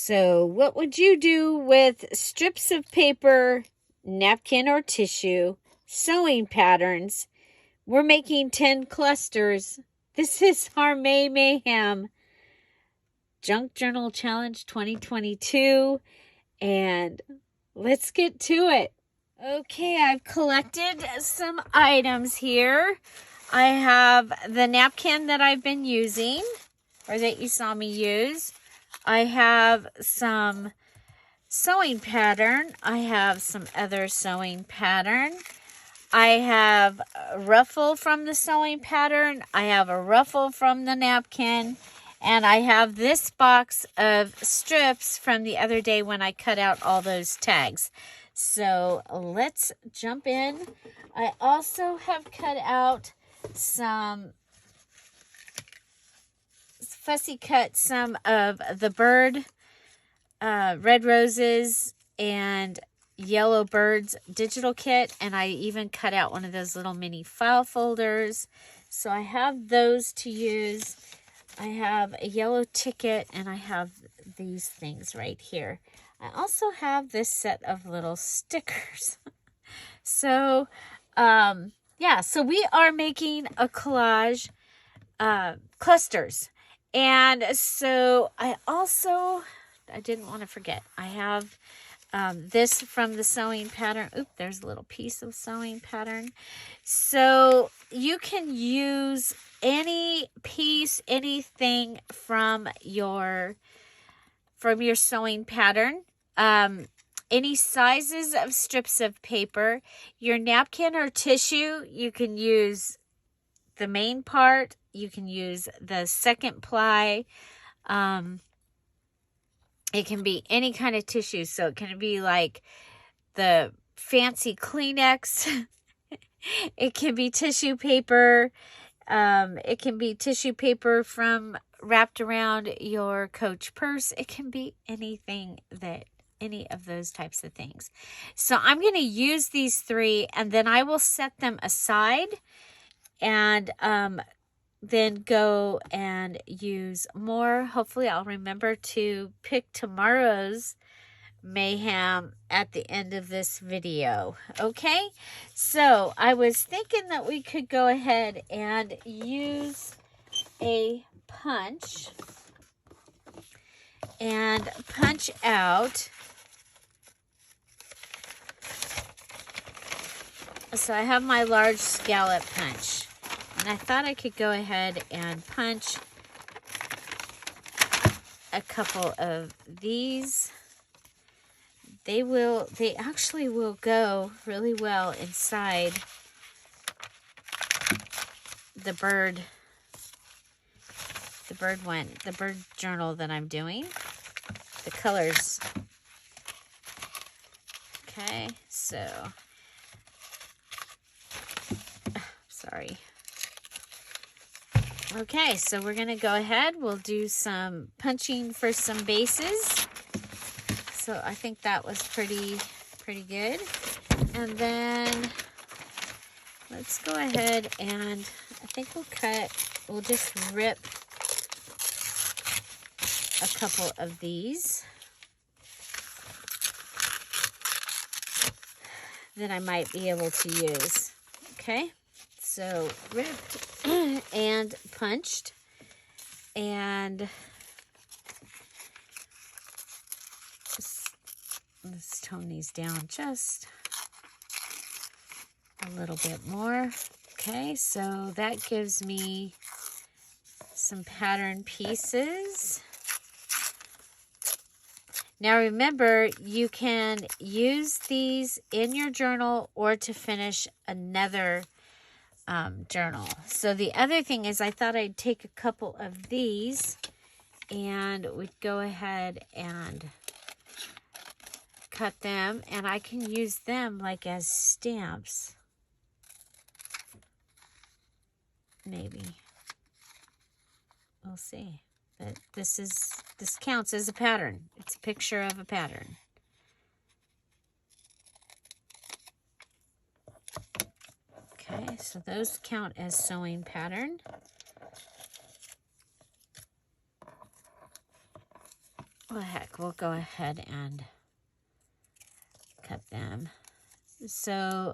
So what would you do with strips of paper, napkin or tissue, sewing patterns? We're making 10 clusters. This is our May Mayhem Junk Journal Challenge 2022, and let's get to it. Okay, I've collected some items here. I have the napkin that I've been using, or that you saw me use. I have some sewing pattern. I have some other sewing pattern. I have a ruffle from the sewing pattern. I have a ruffle from the napkin. And I have this box of strips from the other day when I cut out all those tags. So let's jump in. I also have cut out some, fussy cut some of the bird, red roses, and yellow birds digital kit. And I even cut out one of those little mini file folders. So I have those to use. I have a yellow ticket, and I have these things right here. I also have this set of little stickers. So, yeah, so we are making a collage, clusters. And so I didn't want to forget, I have this from the sewing pattern. Oop, there's a little piece of sewing pattern. So you can use any piece, anything from your sewing pattern. Any sizes of strips of paper. Your napkin or tissue, you can use the main part. You can use the second ply. It can be any kind of tissue. So it can be like the fancy Kleenex. It can be tissue paper. It can be tissue paper from wrapped around your Coach purse. It can be anything any of those types of things. So I'm going to use these three, and then I will set them aside and then go and use more. Hopefully I'll remember to pick tomorrow's mayhem at the end of this video. Okay, so I was thinking that we could go ahead and use a punch and punch out. So I have my large scallop punch, and I thought I could go ahead and punch a couple of these. They actually will go really well inside the bird journal that I'm doing. The colors. Okay, so, sorry. Okay, so we're going to go ahead. We'll do some punching for some bases. So I think that was pretty good. And then let's go ahead and I think we'll just rip a couple of these that I might be able to use. Okay, so ripped and punched, and let's tone these down just a little bit more. Okay, so that gives me some pattern pieces. Now remember, you can use these in your journal or to finish another journal. So the other thing is, I thought I'd take a couple of these and we'd go ahead and cut them, and I can use them like as stamps. Maybe. We'll see. But this counts as a pattern. It's a picture of a pattern. Okay, so those count as sewing pattern. well, heck, we'll go ahead and cut them. So,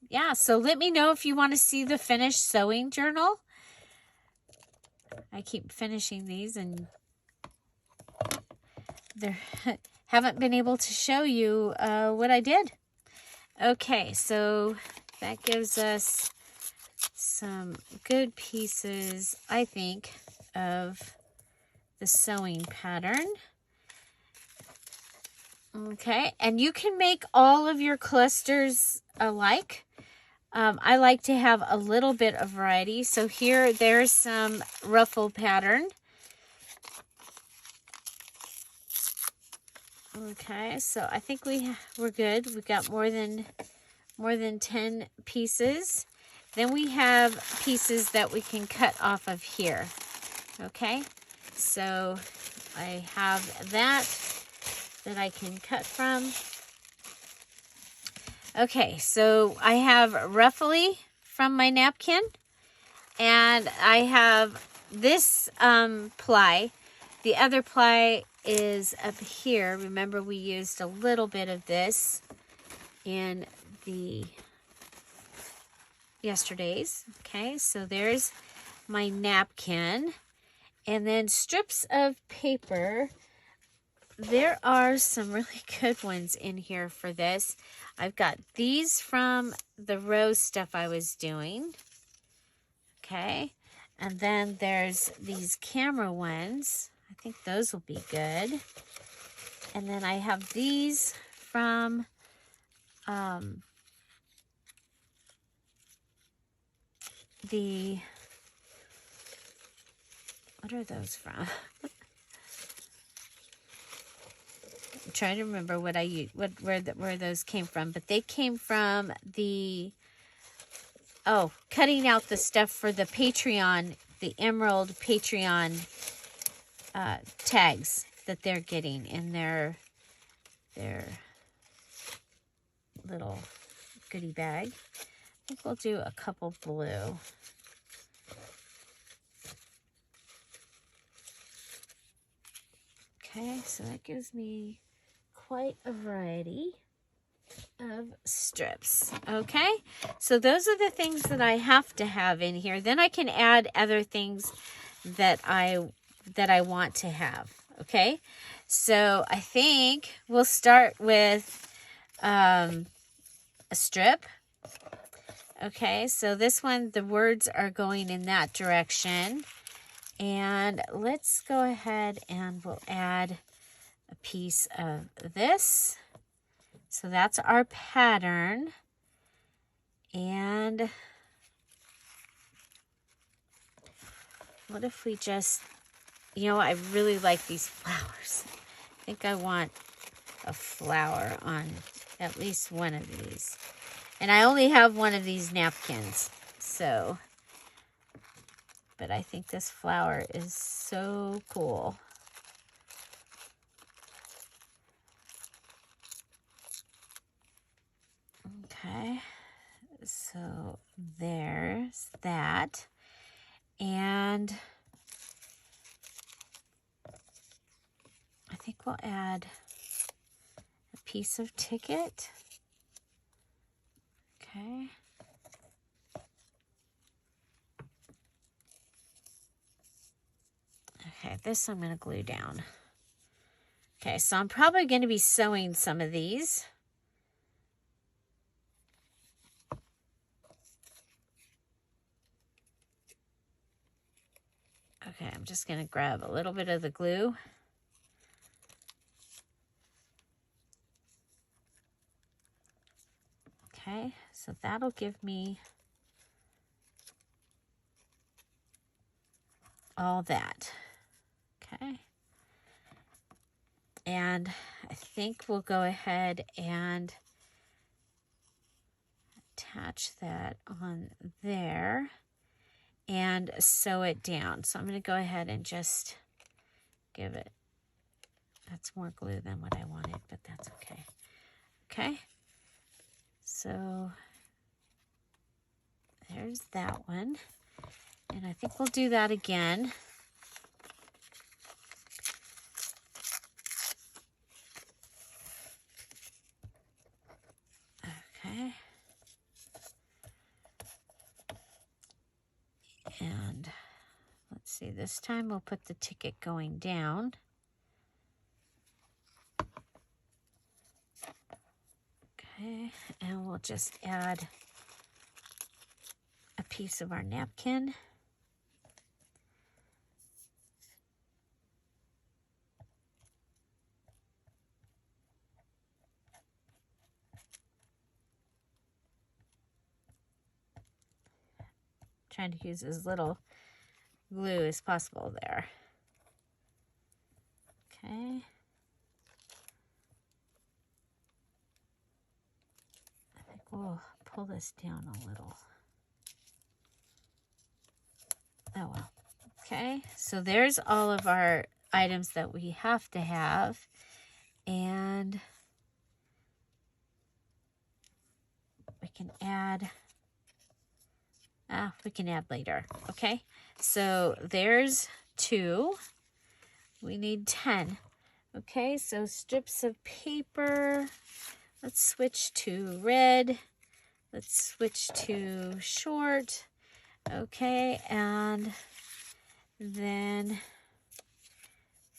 yeah, so let me know if you want to see the finished sewing journal. I keep finishing these and haven't been able to show you what I did. Okay, so that gives us some good pieces, I think, of the sewing pattern. Okay, and you can make all of your clusters alike. I like to have a little bit of variety. So here, there's some ruffle pattern. Okay, so I think we're good. We got more than 10 pieces. Then we have pieces that we can cut off of here. Okay, so I have that I can cut from. Okay, so I have ruffly from my napkin, and I have this ply. The other ply is up here. Remember, we used a little bit of this in the yesterday's. Okay, so there's my napkin, and then strips of paper. There are some really good ones in here for this. I've got these from the rose stuff I was doing. Okay. And then there's these camera ones. I think those will be good. And then I have these from what are those from? I'm trying to remember what I used, where those came from, but they came from the cutting out the stuff for the Patreon, the Emerald Patreon tags that they're getting in their little goodie bag. I think we'll do a couple blue. Okay, so that gives me quite a variety of strips. Okay, so those are the things that I have to have in here. Then I can add other things that I want to have. Okay, so I think we'll start with a strip. Okay, so this one, the words are going in that direction. And let's go ahead and we'll add a piece of this. So that's our pattern. And what if we just, I really like these flowers. I think I want a flower on at least one of these. And I only have one of these napkins, so, but I think this flower is so cool. Okay, so there's that. And I think we'll add a piece of ticket. Okay. Okay, this I'm going to glue down. Okay, so I'm probably going to be sewing some of these. Okay, I'm just going to grab a little bit of the glue. Okay, so that'll give me all that. Okay. And I think we'll go ahead and attach that on there and sew it down. So I'm going to go ahead and just give it, that's more glue than what I wanted, but that's okay. Okay. So there's that one. And I think we'll do that again. see, this time we'll put the ticket going down. Okay, and we'll just add a piece of our napkin. Trying to use as little glue as possible there. Okay. I think we'll pull this down a little. Oh well. Okay, so there's all of our items that we have to have. And we can add, we can add later. Okay, so there's 2. We need 10. Okay, so strips of paper. Let's switch to red. Let's switch to short. Okay, and then,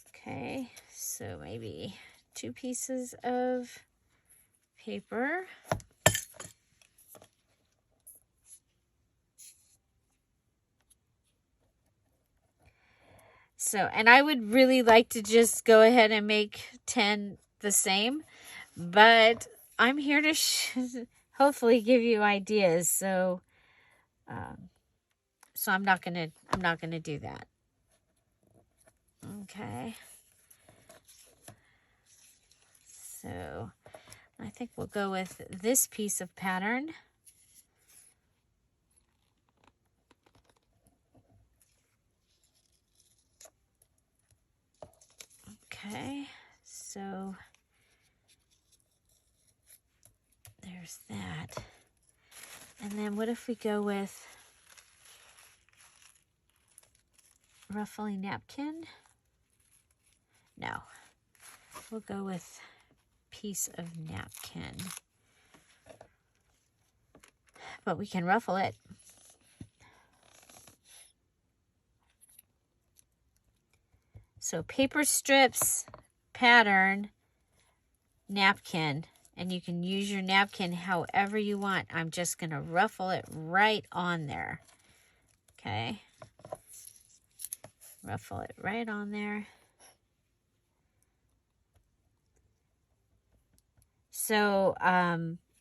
okay, so maybe 2 pieces of paper. So, and I would really like to just go ahead and make 10 the same, but I'm here to hopefully give you ideas. So, so I'm not gonna do that. Okay. So I think we'll go with this piece of pattern. Okay, so there's that. And then what if we go with ruffling napkin? No, we'll go with piece of napkin. But we can ruffle it. So paper strips, pattern, napkin, and you can use your napkin however you want. I'm just going to ruffle it right on there. Okay. Ruffle it right on there. So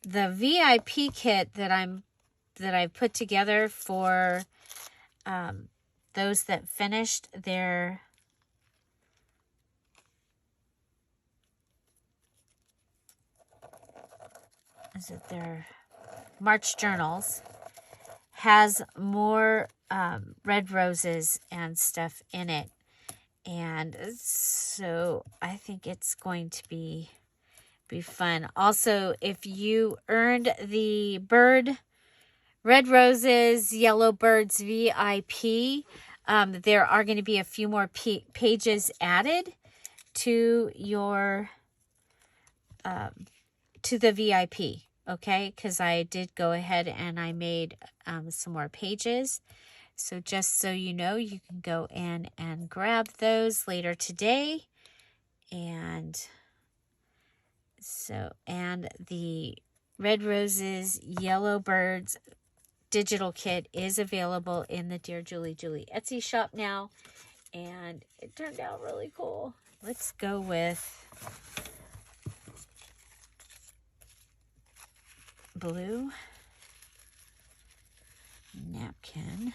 the VIP kit that I've put together for those that finished their their March journals has more red roses and stuff in it, and so I think it's going to be fun. Also, if you earned the red roses, yellow birds VIP, there are going to be a few more pages added to your to the VIP, okay? Because I did go ahead and I made some more pages. So just so you know, you can go in and grab those later today. And so, and the red roses, yellow birds digital kit is available in the Dear Julie Etsy shop now. And it turned out really cool. Let's go with blue napkin.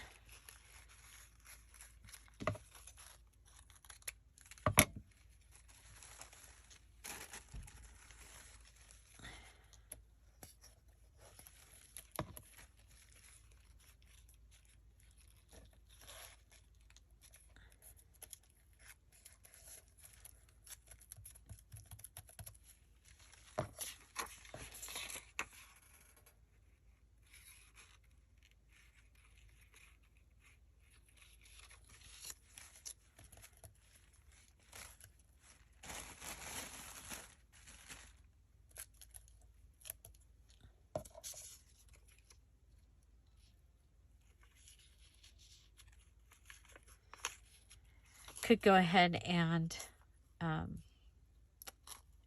could go ahead and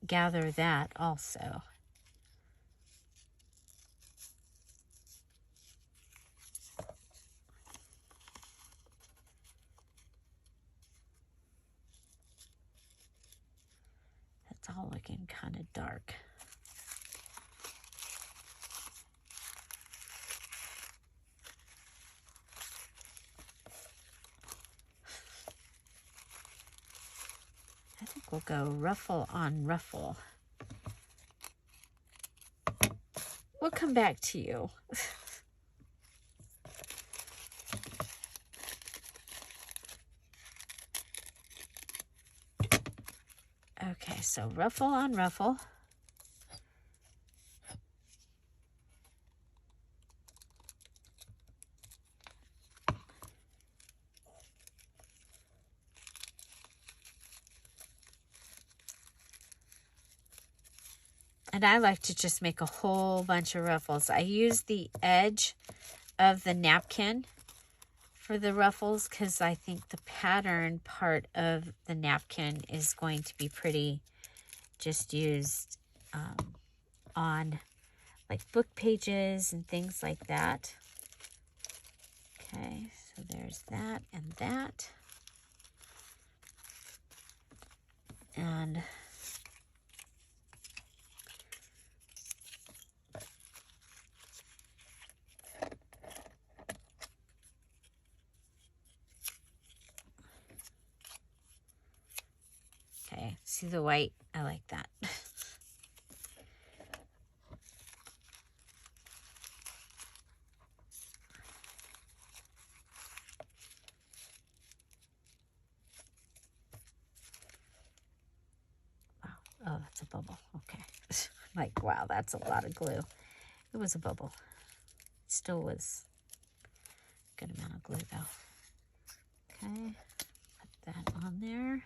gather that also. That's all looking kind of dark. I think we'll go ruffle on ruffle. We'll come back to you. Okay, so ruffle on ruffle. And I like to just make a whole bunch of ruffles. I use the edge of the napkin for the ruffles because I think the pattern part of the napkin is going to be pretty just used on like book pages and things like that. Okay, so there's that and that. And okay, see the white? I like that. Wow. Oh, that's a bubble. Okay. Like, wow, that's a lot of glue. It was a bubble. It still was a good amount of glue, though. Okay. Put that on there.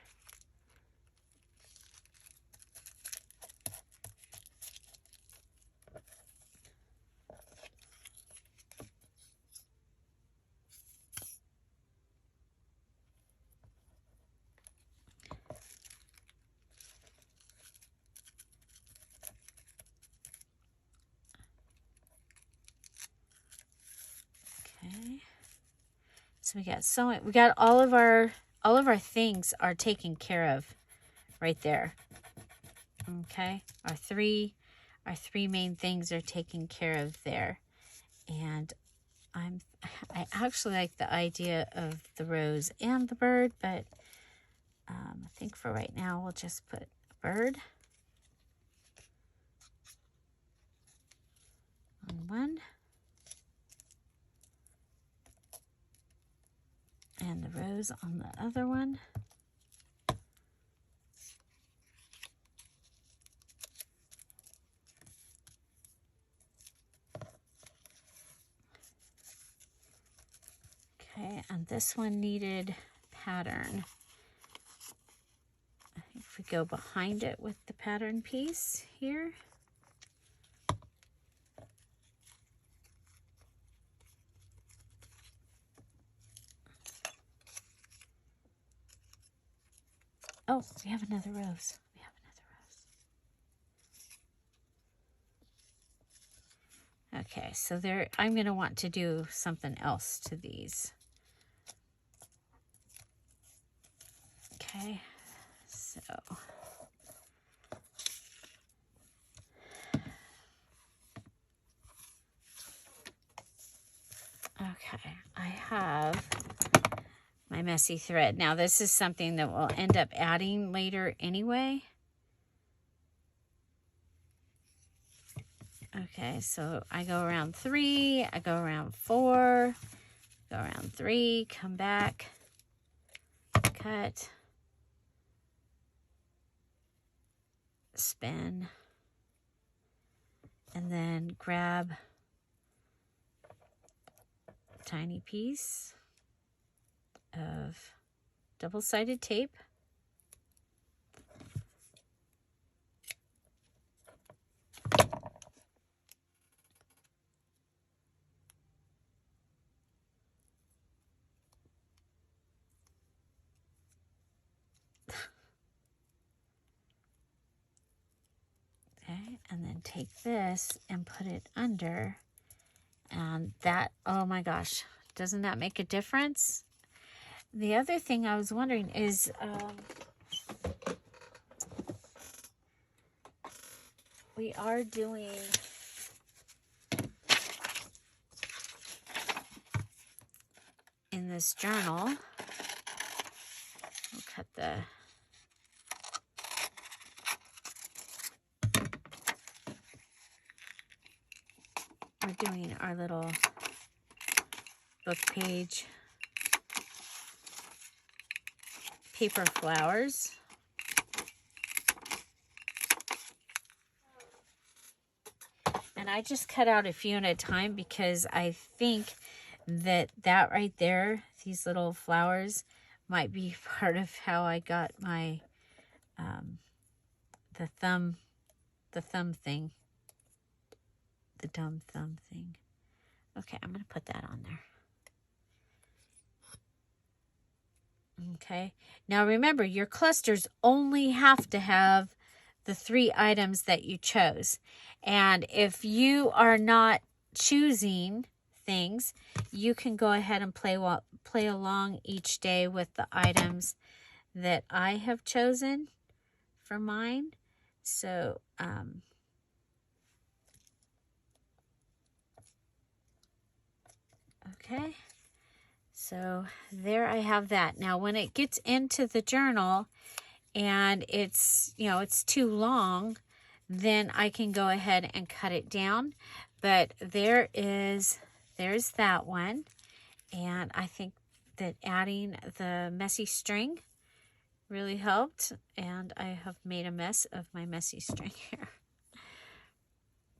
Okay. So we got all of our things are taken care of right there. Okay? Our three main things are taken care of there. And I actually like the idea of the rose and the bird, but I think for right now we'll just put a bird on one and the rose on the other one. Okay, and this one needed pattern. I think if we go behind it with the pattern piece here. Oh, we have another rose. We have another rose. Okay, so there, I'm going to want to do something else to these. Okay, so okay, I have my messy thread. Now this is something that we'll end up adding later anyway. Okay, so I go around 3, I go around 4, go around 3, come back, cut, spin, and then grab a tiny piece of double-sided tape. Okay, and then take this and put it under. And that, oh my gosh, doesn't that make a difference? The other thing I was wondering is, we are doing in this journal, we'll cut the, we're doing our little book page paper flowers. And I just cut out a few at a time because I think that right there, these little flowers, might be part of how I got my the thumb thing, the dumb thumb thing. Okay, I'm gonna put that on there. Okay, now remember, your clusters only have to have the 3 items that you chose. And if you are not choosing things, you can go ahead and play along each day with the items that I have chosen for mine. So, okay. So there I have that. Now, when it gets into the journal and it's, you know, it's too long, then I can go ahead and cut it down. But there's that one. And I think that adding the messy string really helped. And I have made a mess of my messy string here.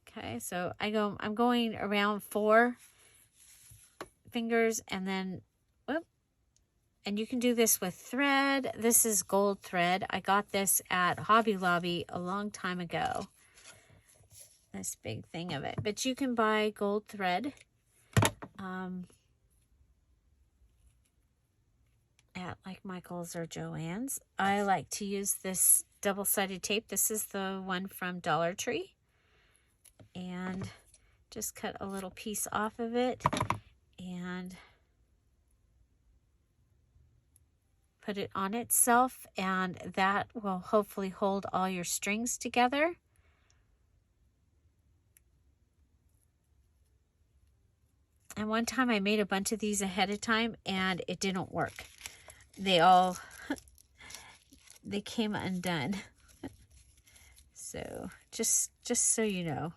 Okay, so I'm going around 4 fingers, and then, whoop, and you can do this with thread. This is gold thread. I got this at Hobby Lobby a long time ago. This big thing of it. But you can buy gold thread at like Michael's or Joann's. I like to use this double-sided tape. This is the one from Dollar Tree. And just cut a little piece off of it and put it on itself, and that will hopefully hold all your strings together. And one time I made a bunch of these ahead of time and it didn't work. They all, they came undone. So just so you know.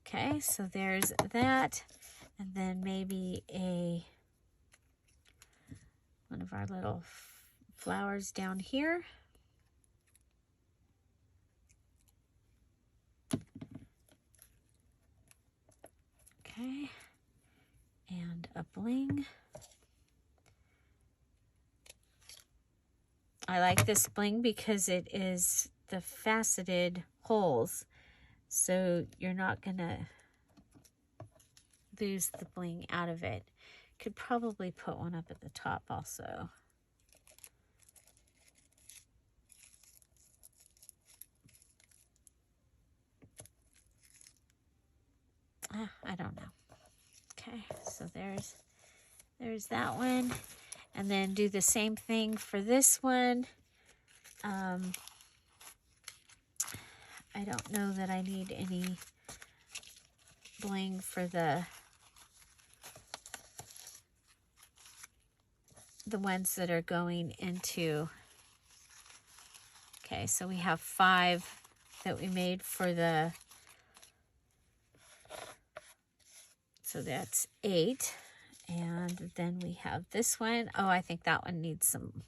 Okay, so there's that. And then maybe one of our little flowers down here. Okay, and a bling. I like this bling because it is the faceted holes, so you're not gonna lose the bling out of it. Could probably put one up at the top also. I don't know. Okay, so there's that one. And then do the same thing for this one. I don't know that I need any bling for the ones that are going into. Okay, so we have 5 that we made for the, so that's 8. And then we have this one. Oh, I think that one needs some.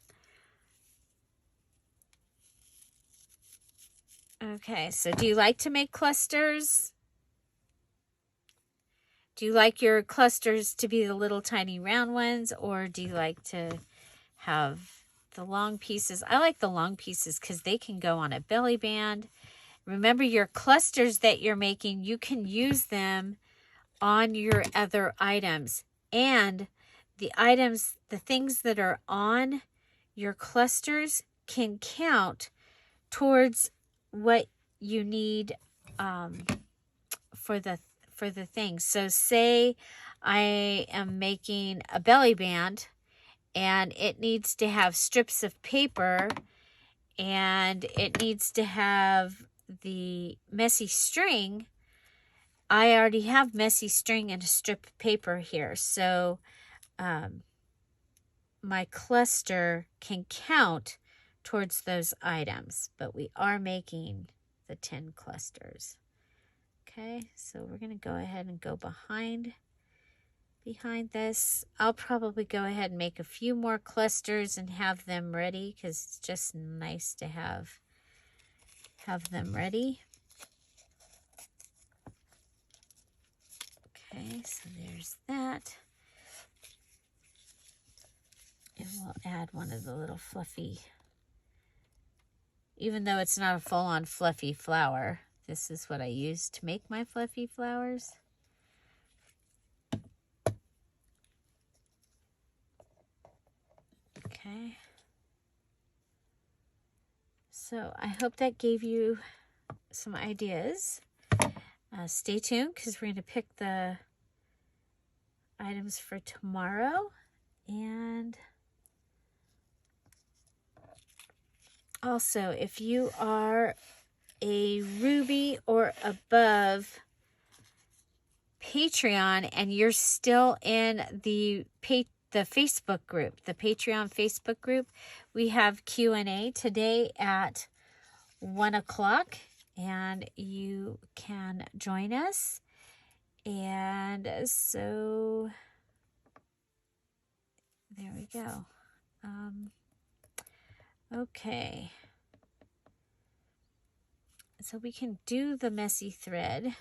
Okay, so do you like to make clusters? Do you like your clusters to be the little tiny round ones, or do you like to have the long pieces? I like the long pieces because they can go on a belly band. Remember, your clusters that you're making, you can use them on your other items. And the items, the things that are on your clusters can count towards what you need for the thing. So say I am making a belly band and it needs to have strips of paper and it needs to have the messy string. I already have messy string and a strip of paper here. So my cluster can count towards those items, but we are making the 10 clusters. Okay, so we're going to go ahead and go behind this. I'll probably go ahead and make a few more clusters and have them ready because it's just nice to have them ready. Okay, so there's that. And we'll add one of the little fluffy, even though it's not a full-on fluffy flower, this is what I use to make my fluffy flowers. Okay. So I hope that gave you some ideas. Stay tuned because we're going to pick the items for tomorrow. And also, if you are a Ruby or above Patreon and you're still in the Facebook group, the Patreon Facebook group, we have Q&A today at 1 o'clock, and you can join us. And so there we go. Okay. So we can do the messy thread.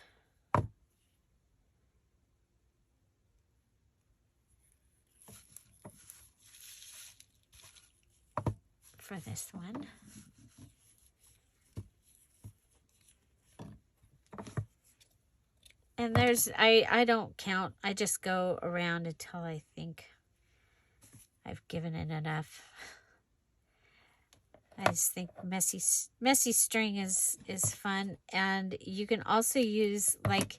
For this one. And there's, I don't count. I just go around until I think I've given it enough. I just think messy string is fun. And you can also use like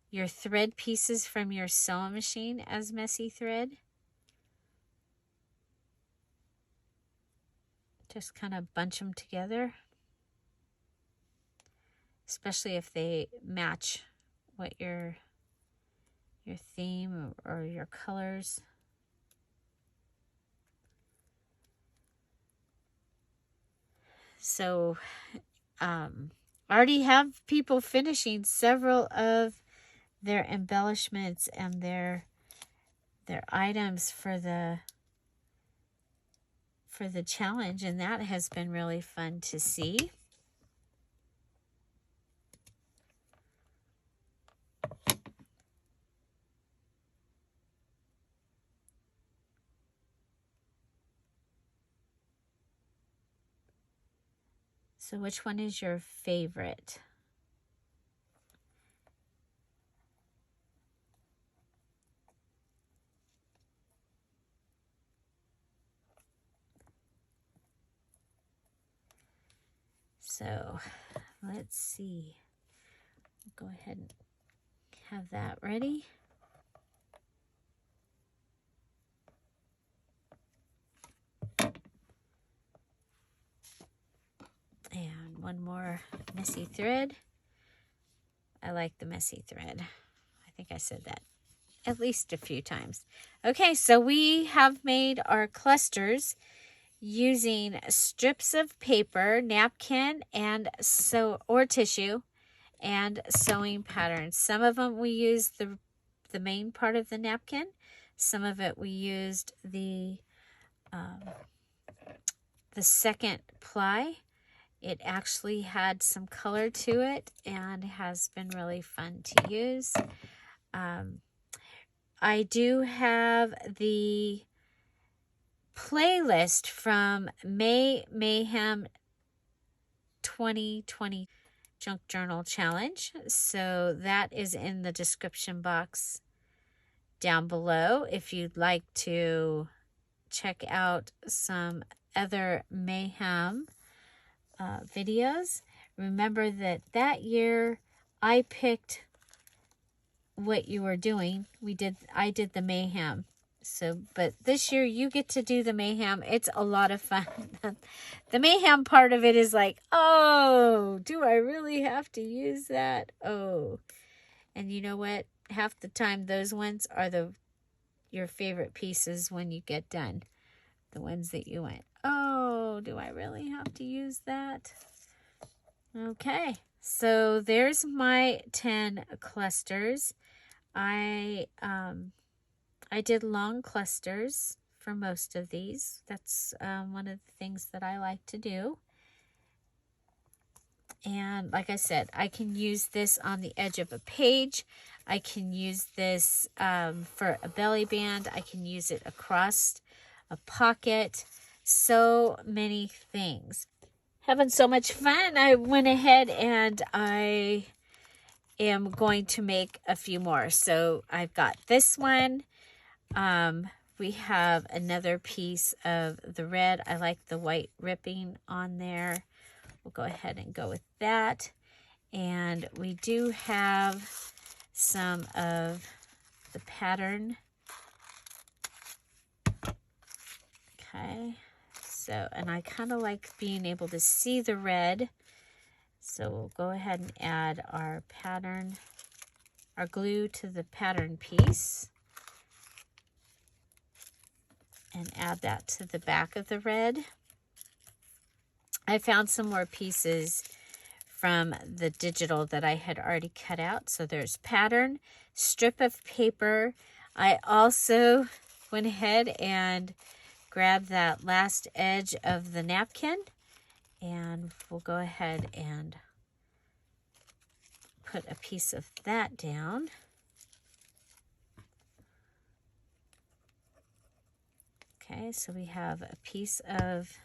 your thread pieces from your sewing machine as messy thread. Just kind of bunch them together. Especially if they match what your theme or your colors. So I already have people finishing several of their embellishments and their items for the challenge, and that has been really fun to see. So which one is your favorite? So let's see. Go ahead and have that ready. And one more messy thread. I like the messy thread. I think I said that at least a few times. Okay, so we have made our clusters using strips of paper, napkin, and or tissue, and sewing patterns. Some of them we used the main part of the napkin. Some of it we used the second ply. It actually had some color to it and has been really fun to use. I do have the playlist from May Mayhem 2020 Junk Journal Challenge. So that is in the description box down below if you'd like to check out some other Mayhem videos. Remember that year I picked what you were doing. I did the mayhem. So, but this year you get to do the mayhem. It's a lot of fun. The mayhem part of it is like, oh, do I really have to use that? Oh, and you know what? Half the time those ones are your favorite pieces when you get done. The ones that you went, oh, do I really have to use that? Okay, so there's my 10 clusters. I did long clusters for most of these. That's one of the things that I like to do. And like I said, I can use this on the edge of a page. I can use this for a belly band. I can use it across a pocket. So many things. Having so much fun, I went ahead and I am going to make a few more. So I've got this one. We have another piece of the red. I like the white ripping on there. We'll go ahead and go with that. And we do have some of the pattern. Okay. So, and I kind of like being able to see the red. So we'll go ahead and add our pattern, our glue to the pattern piece. And add that to the back of the red. I found some more pieces from the digital that I had already cut out. So there's pattern, strip of paper. I also went ahead and grabbed that last edge of the napkin. And we'll go ahead and put a piece of that down. Okay, so we have a piece of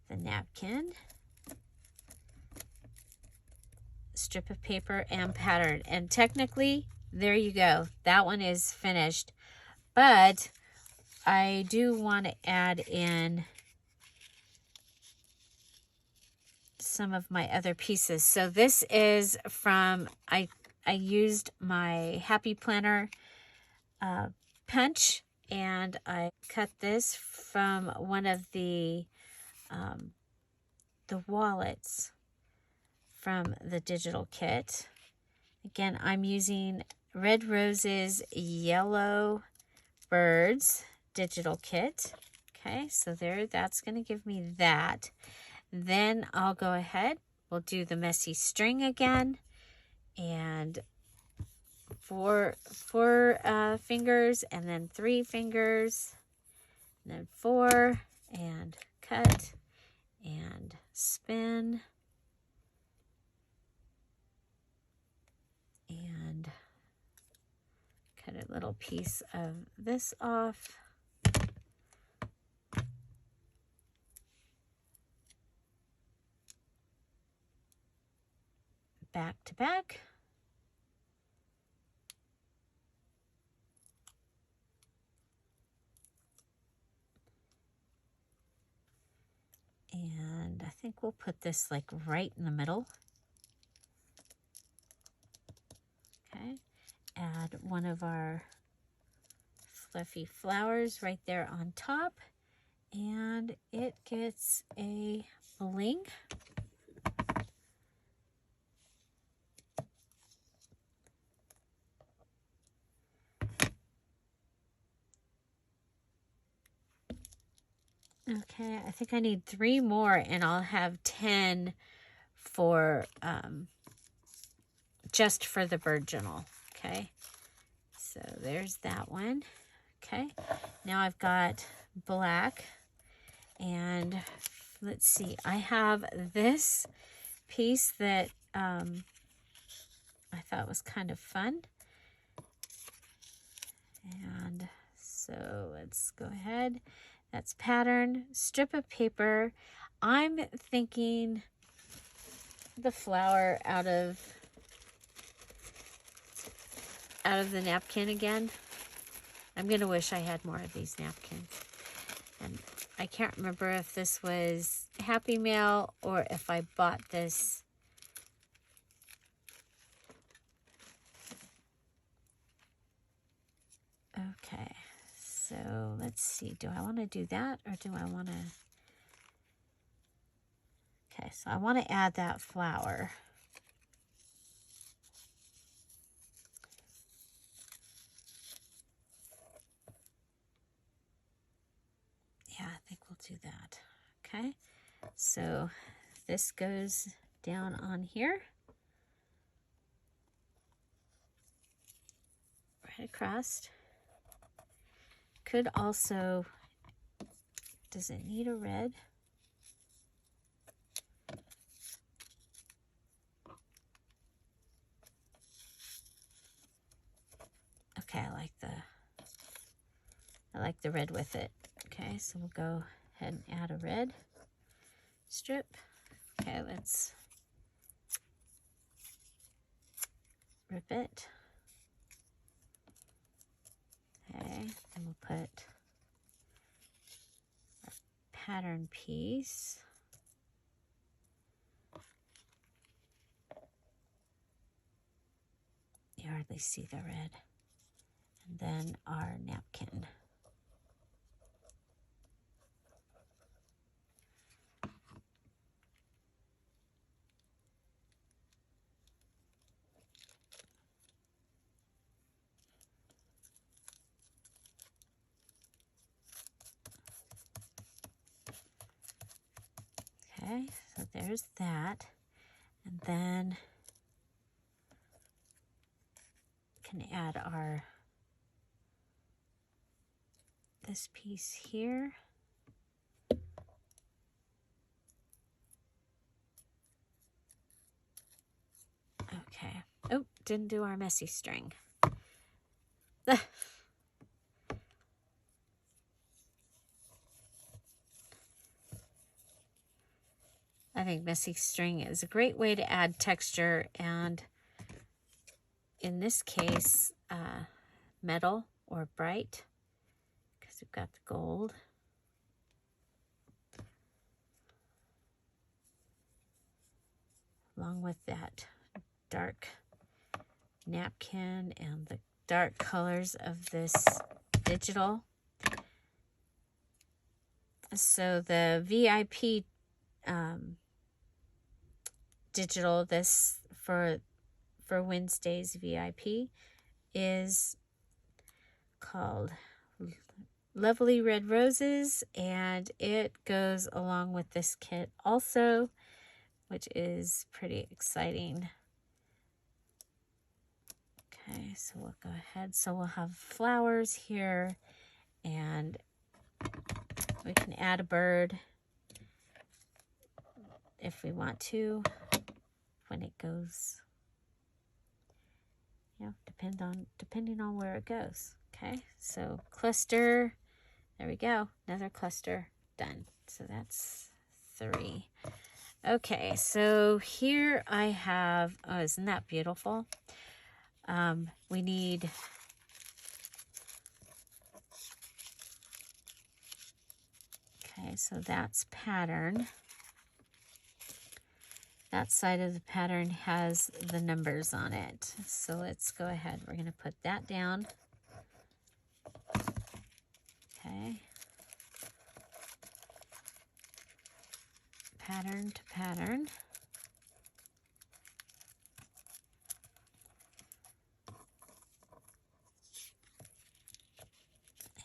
the napkin, strip of paper, and pattern. And technically, there you go. That one is finished. But I do want to add in some of my other pieces. So this is from, I used my Happy Planner punch, and I cut this from one of the wallets from the digital kit. Again, I'm using Red Roses Yellow Birds digital kit. Okay, so there, that's going to give me that. Then I'll go ahead, we'll do the messy string again, and four fingers, and then 3 fingers, and then 4, and cut, and spin, and cut a little piece of this off. Back to back. And I think we'll put this like right in the middle. Okay. Add one of our fluffy flowers right there on top. And it gets a bling. Okay, I think I need 3 more and I'll have 10 for just for the bird journal. Okay, so there's that one. Okay, now I've got black, and let's see, I have this piece that I thought was kind of fun. And so let's go ahead. That's pattern, strip of paper. I'm thinking the flower out of the napkin again. I'm going to wish I had more of these napkins. And I can't remember if this was Happy Mail or if I bought this. Okay, so let's see. Do I want to do that or do I want to... Okay, so I want to add that flower. Yeah, I think we'll do that. Okay, so this goes down on here. Right across. Could also... Does it need a red? Okay, I like the red with it. Okay, so we'll go ahead and add a red strip. Okay, let's rip it. Okay, then we'll put our pattern piece. You hardly see the red. And then our napkin. Okay, so there's that. And then can add our this piece here. Okay. Oh, didn't do our messy string. I think messy string is a great way to add texture, and in this case, metal or bright, because we've got the gold. Along with that dark napkin and the dark colors of this digital. So the VIP digital, this for Wednesday's VIP, is called Lovely Red Roses, and it goes along with this kit also, which is pretty exciting. Okay, so we'll go ahead. So we'll have flowers here, and we can add a bird if we want to when it goes. Yeah, depending on where it goes. Okay, so cluster. There we go. Another cluster done. So that's 3. Okay, so here I have, oh, isn't that beautiful? We need okay, so that's pattern. That side of the pattern has the numbers on it. So let's go ahead. We're going to put that down. Okay. Pattern to pattern.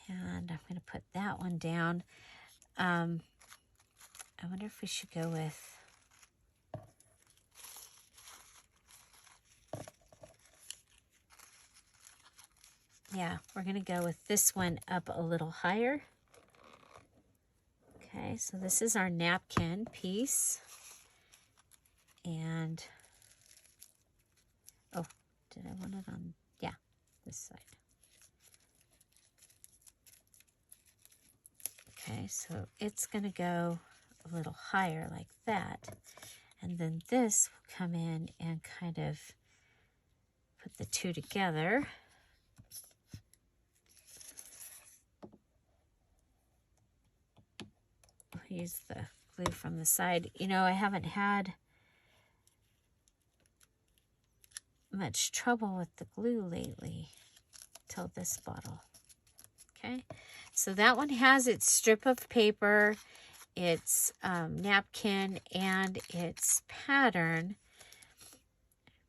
And I'm going to put that one down. I wonder if we should go with... Yeah, we're going to go with this one up a little higher. Okay, so this is our napkin piece. And, oh, did I want it on? Yeah, this side. Okay, so it's going to go a little higher like that. And then this will come in and kind of put the two together. use the glue from the side. You know, I haven't had much trouble with the glue lately till this bottle. Okay, so that one has its strip of paper, its napkin, and its pattern.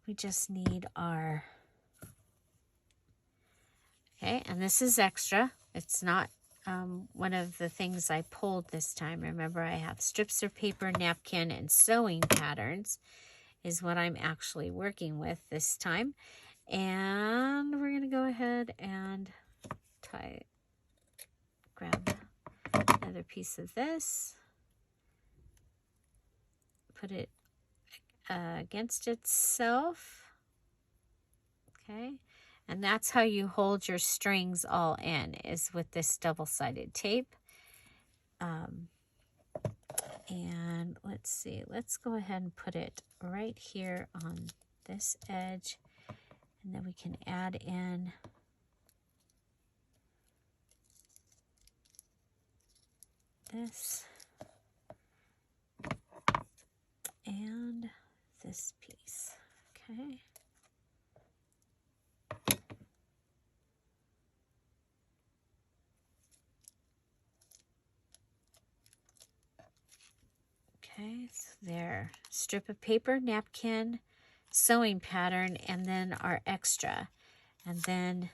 We just need our... Okay, and this is extra. It's not one of the things I pulled this time. Remember, I have strips of paper, napkin, and sewing patterns is what I'm actually working with this time. And we're going to go ahead and grab another piece of this, put it against itself. Okay, and that's how you hold your strings all in, is with this double-sided tape. And let's see, let's go ahead and put it right here on this edge, and then we can add in this and this piece. Okay. Okay, so there, strip of paper, napkin, sewing pattern, and then our extra. And then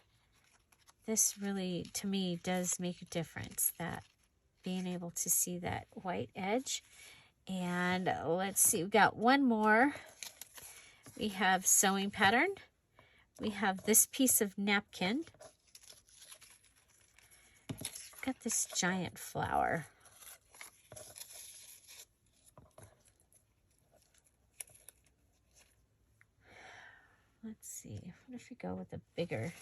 this really, to me, does make a difference, that being able to see that white edge. And let's see, we've got one more. We have sewing pattern. We have this piece of napkin. Got this giant flower. Let's see, what if we go with a bigger...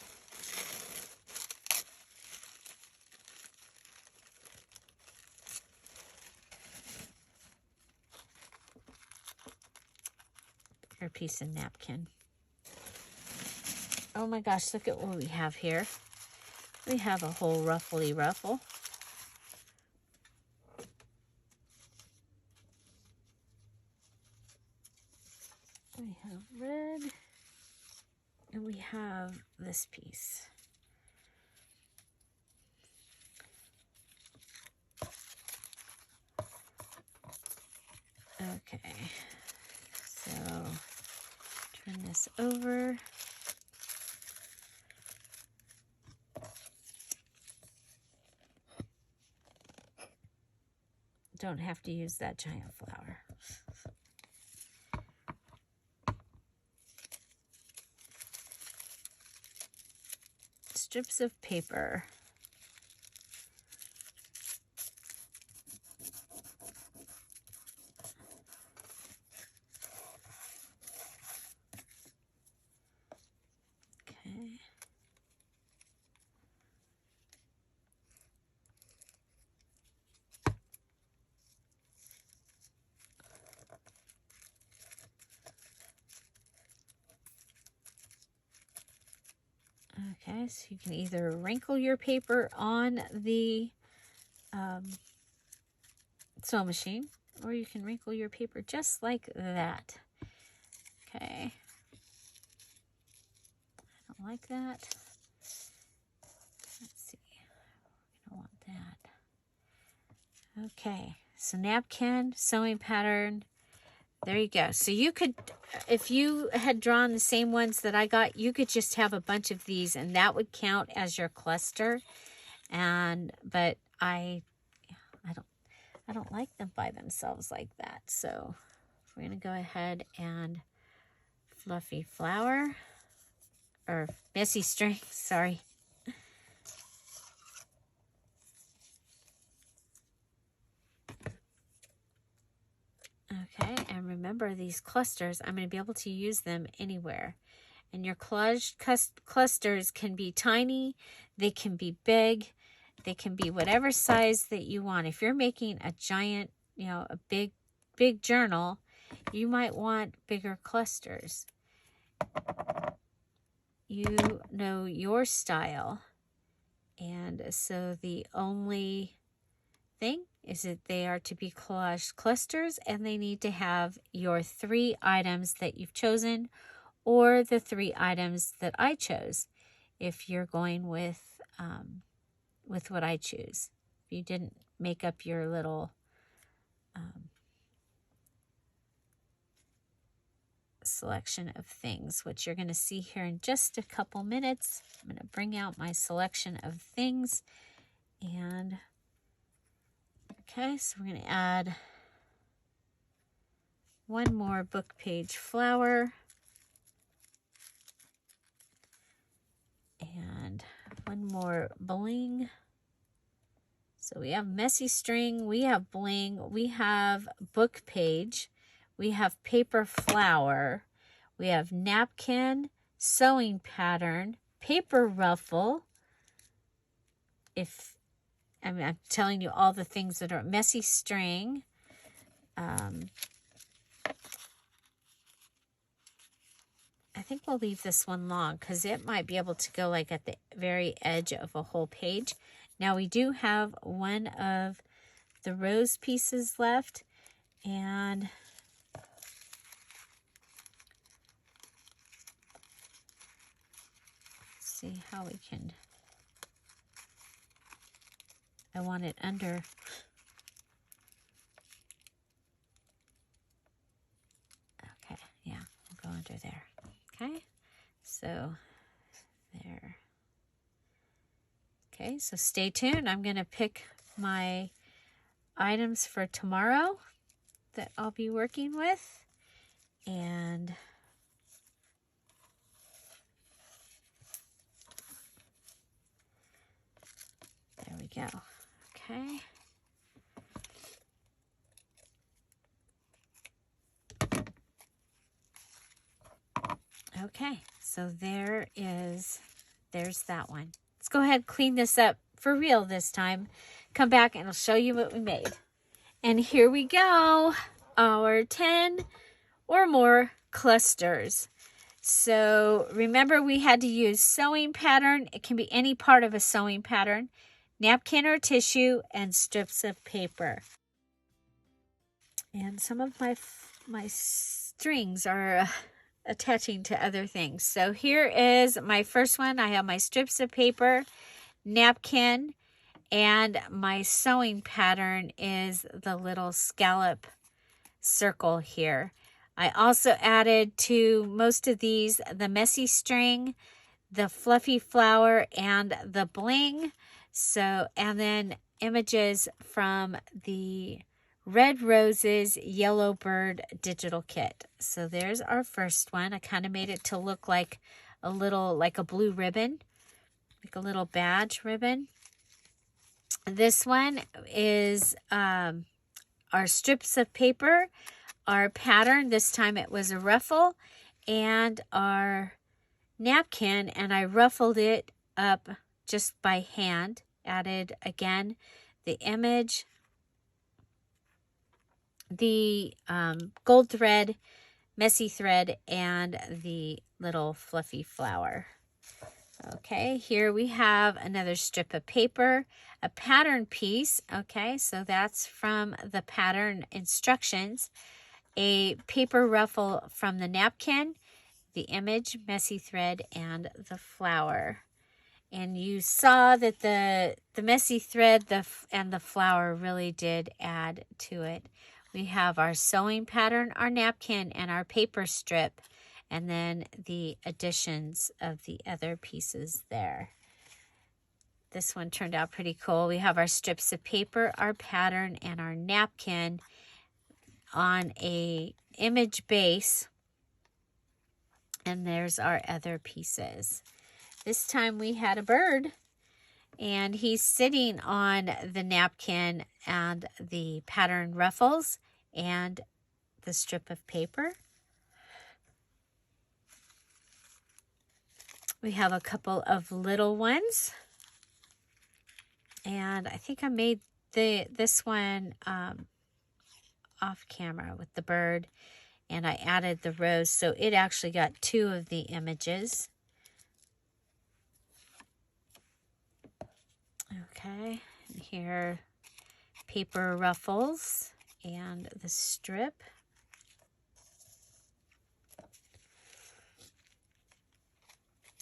bigger piece of napkin. Oh my gosh, look at what we have here. We have a whole ruffly ruffle. We have red, and we have this piece. Okay, so turn this over. Don't have to use that giant flower. Strips of paper. Okay. Okay, so you can either wrinkle your paper on the sewing machine, or you can wrinkle your paper just like that. Okay. I don't like that. Let's see. We don't want that. Okay, so napkin, sewing pattern. There you go. So you could, if you had drawn the same ones that I got, you could just have a bunch of these, and that would count as your cluster. But I don't like them by themselves like that. So we're gonna go ahead and fluffy flower, or messy string, sorry. Okay, and remember, these clusters, I'm going to be able to use them anywhere. And your collage clusters can be tiny, they can be big, they can be whatever size that you want. If you're making a giant, you know, a big journal, you might want bigger clusters. You know your style. And so the only thing is that they are to be collage clusters, and they need to have your 3 items that you've chosen or the 3 items that I chose if you're going with what I choose. If you didn't make up your little selection of things, which you're going to see here in just a couple minutes. I'm going to bring out my selection of things. And okay, so we're going to add one more book page flower and one more bling. So we have messy string, we have bling, we have book page, we have paper flower, we have napkin, sewing pattern, paper ruffle. I'm telling you all the things that are messy string. I think we'll leave this one long because it might be able to go like at the very edge of a whole page. Now we do have one of the rose pieces left, and let's see how we can, I want it under. Okay, yeah, we'll go under there. Okay, so there. Okay, so stay tuned. I'm going to pick my items for tomorrow that I'll be working with. And there we go. Okay. Okay, so there's that one. Let's go ahead and clean this up for real this time. Come back and I'll show you what we made. And here we go, our 10 or more clusters. So remember, we had to use sewing pattern. It can be any part of a sewing pattern, napkin or tissue, and strips of paper. And some of my strings are attaching to other things. So here is my first one. I have my strips of paper, napkin, and my sewing pattern is the little scallop circle here. I also added to most of these the messy string, the fluffy flower, and the bling. So, and then images from the Red Roses Yellow Bird digital kit. So there's our first one. I kind of made it to look like a little, like a blue ribbon, like a little badge ribbon. This one is our strips of paper, our pattern. This time it was a ruffle, and our napkin, and I ruffled it up just by hand. Added again the image, the gold thread, messy thread, and the little fluffy flower. Okay, here we have another strip of paper, a pattern piece. Okay, so that's from the pattern instructions. A paper ruffle from the napkin, the image, messy thread, and the flower. And you saw that the messy thread and the flower really did add to it. We have our sewing pattern, our napkin, and our paper strip, and then the additions of the other pieces there. This one turned out pretty cool. We have our strips of paper, our pattern, and our napkin on a image base, and there's our other pieces. This time we had a bird, and he's sitting on the napkin and the pattern ruffles and the strip of paper. We have a couple of little ones, and I think I made this one off camera with the bird, and I added the rose, so it actually got 2 of the images. Okay, and here paper ruffles and the strip.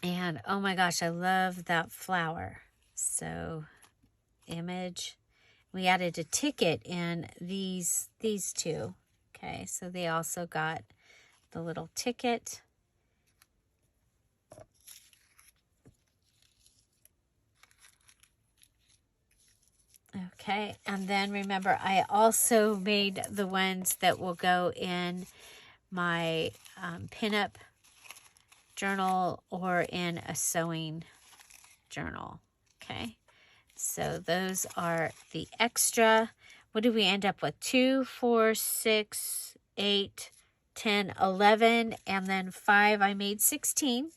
And oh my gosh, I love that flower. So image. We added a ticket in these two. Okay, so they also got the little ticket. Okay, and then remember, I also made the ones that will go in my pinup journal or in a sewing journal. Okay, so those are the extra. What did we end up with? 2, 4, 6, 8, 10, 11, and then 5. I made 16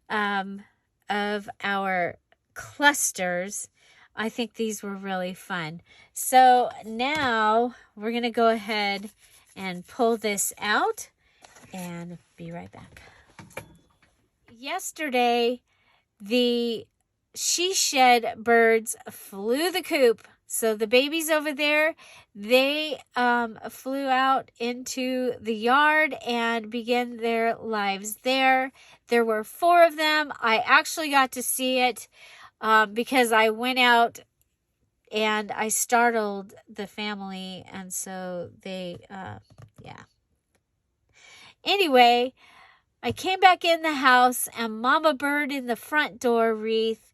of our clusters. I think these were really fun. So now we're going to go ahead and pull this out and be right back. Yesterday, the she shed birds flew the coop. So the babies over there, they flew out into the yard and began their lives there. There were 4 of them. I actually got to see it because I went out and I startled the family. And so they, yeah. Anyway, I came back in the house and Mama Bird in the front door wreath,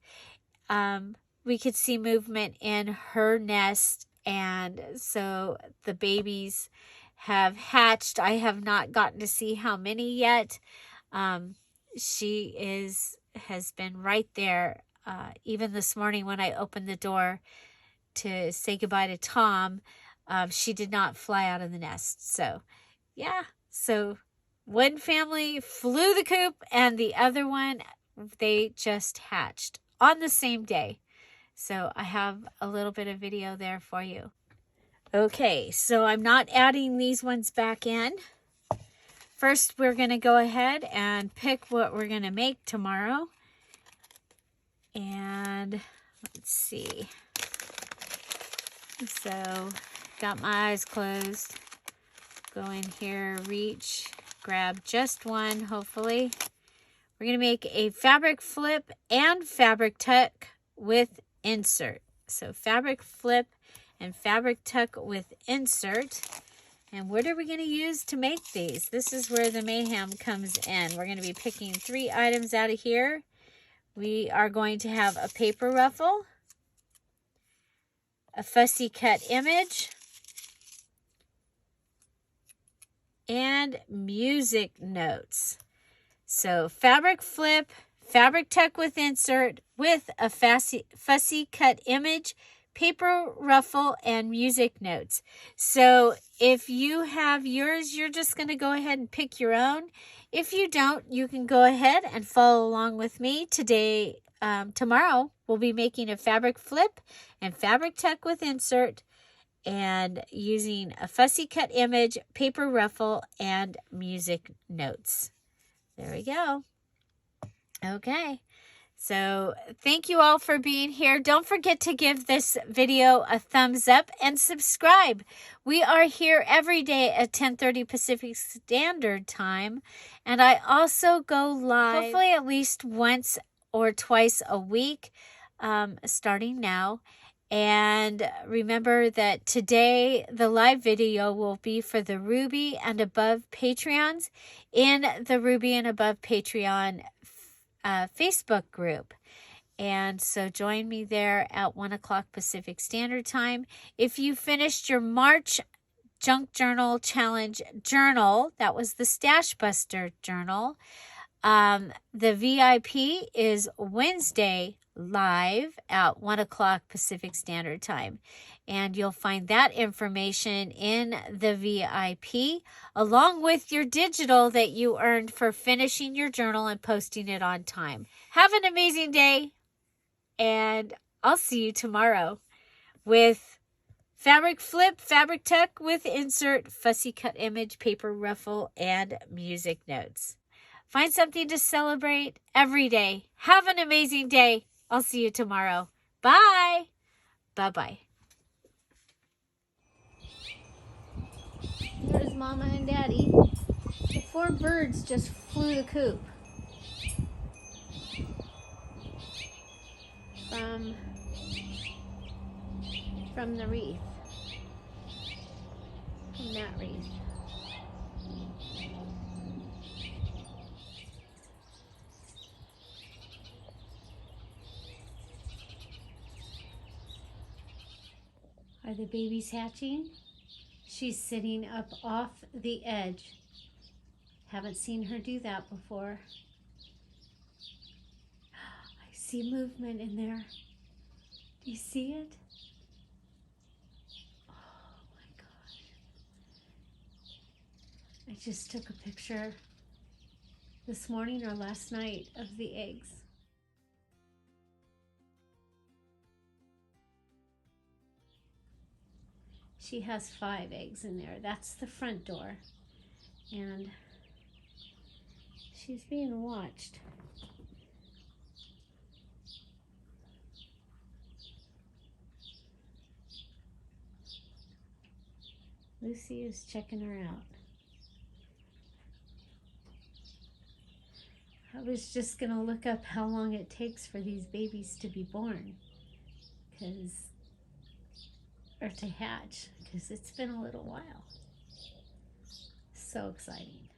we could see movement in her nest. And so the babies have hatched. I have not gotten to see how many yet. She has been right there. Even this morning when I opened the door to say goodbye to Tom, she did not fly out of the nest. So, yeah. So one family flew the coop and the other one, they just hatched on the same day. So I have a little bit of video there for you. Okay, so I'm not adding these ones back in. First, we're going to go ahead and pick what we're going to make tomorrow. And let's see. So, got my eyes closed. Go in here, reach, grab just one, hopefully. We're going to make a fabric flip and fabric tuck with insert. So fabric flip and fabric tuck with insert. And what are we going to use to make these? This is where the mayhem comes in. We're going to be picking 3 items out of here. We are going to have a paper ruffle, a fussy cut image, and music notes. So fabric flip, fabric tuck with insert with a fussy cut image, paper ruffle, and music notes. So if you have yours, you're just going to go ahead and pick your own. If you don't, you can go ahead and follow along with me. Tomorrow, we'll be making a fabric flip and fabric tuck with insert and using a fussy cut image, paper ruffle, and music notes. There we go. Okay. So thank you all for being here. Don't forget to give this video a thumbs up and subscribe. We are here every day at 10:30 Pacific Standard Time. And I also go live hopefully at least once or twice a week, starting now. And remember that today the live video will be for the Ruby and Above Patreons in the Ruby and Above Patreon Facebook group. And so join me there at 1 o'clock Pacific Standard Time. If you finished your March Junk Journal Challenge journal, that was the Stash Buster journal, the VIP is Wednesday live at 1 o'clock Pacific Standard Time. And you'll find that information in the VIP along with your digital that you earned for finishing your journal and posting it on time. Have an amazing day, and I'll see you tomorrow with fabric flip, fabric tuck with insert, fussy cut image, paper ruffle, and music notes. Find something to celebrate every day. Have an amazing day. I'll see you tomorrow. Bye. Bye-bye. Mama and Daddy. The 4 birds just flew the coop from the wreath, from that wreath. Are the babies hatching? She's sitting up off the edge. Haven't seen her do that before. I see movement in there. Do you see it? Oh my gosh. I just took a picture this morning or last night of the eggs. She has 5 eggs in there. That's the front door. And she's being watched. Lucy is checking her out. I was just going to look up how long it takes for these babies to be born. Or to hatch, because it's been a little while. So exciting.